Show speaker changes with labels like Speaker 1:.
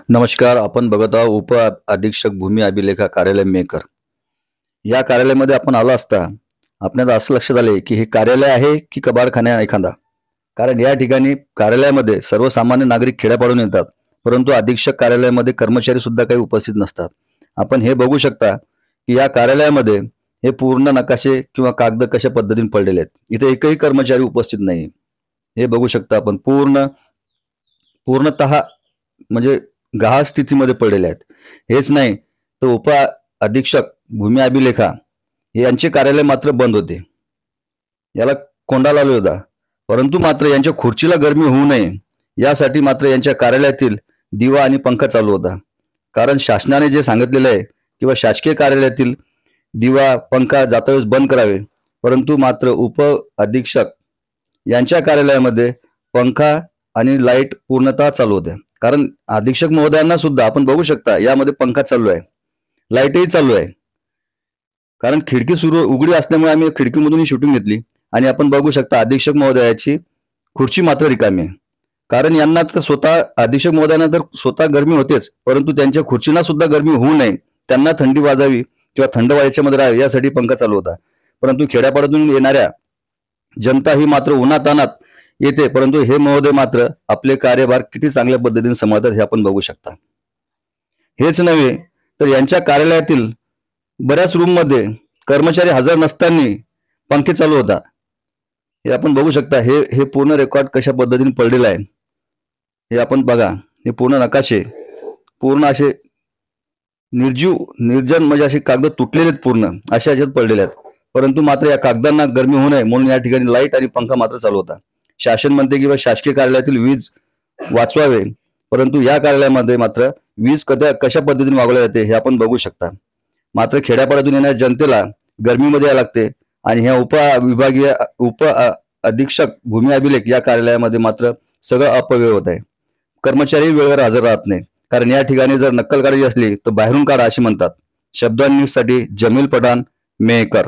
Speaker 1: नमस्कार. आपण बघत आहोत उप अधीक्षक भूमी अभिलेखा कार्यालय मेकर. या कार्यालयामध्ये आपण आलो असता आपल्याला असं लक्षात आले की हे कार्यालय आहे की कबाडखाना एखादा. कारण या ठिकाणी कार्यालयामध्ये सर्वसामान्य नागरिक खेड्यापाडून येतात, परंतु अधीक्षक कार्यालयामध्ये कर्मचारी सुद्धा काही उपस्थित नसतात. आपण हे बघू शकता की या कार्यालयामध्ये हे पूर्ण नकाशे किंवा कागद कशा पद्धतीने पडलेले आहेत. इथे एकही कर्मचारी उपस्थित नाही. हे बघू शकता आपण पूर्णतः म्हणजे गहाळ स्थितीमध्ये पडलेले आहेत. हेच नाही तर उप अधीक्षक भूमी अभिलेखा यांचे कार्यालय मात्र बंद होते. याला कोंडा लावला होता, परंतु मात्र यांच्या खुर्चीला गरमी होऊ नये यासाठी मात्र यांच्या कार्यालयातील दिवा आणि पंखा चालू होता. कारण शासनाने जे सांगितलेलं आहे किंवा शासकीय कार्यालयातील दिवा पंखा जातावेळेस बंद करावे, परंतु मात्र उप अधीक्षक यांच्या कार्यालयामध्ये पंखा आणि लाईट पूर्णतः चालू होत्या. कारण अधीक्षक महोदयांना सुद्धा आपण बघू शकता यामध्ये पंखा चालू आहे, लाईटही चालू आहे. कारण खिडकी उघडी असल्यामुळे आम्ही खिडकीमधून शूटिंग घेतली आणि आपण बघू शकता अधीक्षक महोदयाची खुर्ची मात्र रिकामी आहे. कारण यांना तर स्वतः अधीक्षक महोदयांना तर स्वतः गरमी होतेच, परंतु त्यांच्या खुर्चीला सुद्धा गरमी होऊ नये, त्यांना थंडी वाजावी किंवा थंड वाऱ्यामध्ये राहावे यासाठी पंखा चालू होता. परंतु खेड्यापाड्यातून येणाऱ्या जनता ही मात्र उन्हातानात येते, परंतु हे महोदय मात्र आपले कार्यभार किती चांगल्या पद्धतीने सांभाळतात हे आपण बघू शकता. हेच नव्हे तर यांच्या कार्यालयातील बऱ्याच रूममध्ये कर्मचारी हजर नसताना पंखे चालू होता. हे आपण बघू शकता. हे पूर्ण रेकॉर्ड कशा पद्धतीने पडलेला आहे हे आपण बघा. हे पूर्ण नकाशे पूर्ण असे निर्जन म्हणजे असे कागद तुटलेले आहेत, पूर्ण अशा ह्याच्यात पडलेले आहेत. परंतु मात्र या कागदांना गरमी होऊ नये म्हणून या ठिकाणी लाईट आणि पंखा मात्र चालू होता. शासन म्हणते किंवा शासकीय कार्यालयातील वीज वाचवावे, परंतु या कार्यालयामध्ये मात्र वीज कशा पद्धतीने वागवली जाते हे आपण बघू शकता. मात्र खेड्यापाड्यातून येणाऱ्या जनतेला गरमीमध्ये यायला लागते आणि ह्या उप अधीक्षक भूमी अभिलेख या कार्यालयामध्ये मात्र सगळं अपव्यय होत आहे. कर्मचारी वेळेवर हजर राहत नाही. कारण या ठिकाणी जर नक्कल काढायची असली तर बाहेरून काढा अशी म्हणतात. शब्द न्यूज साठी जमील पठाण, मेकर.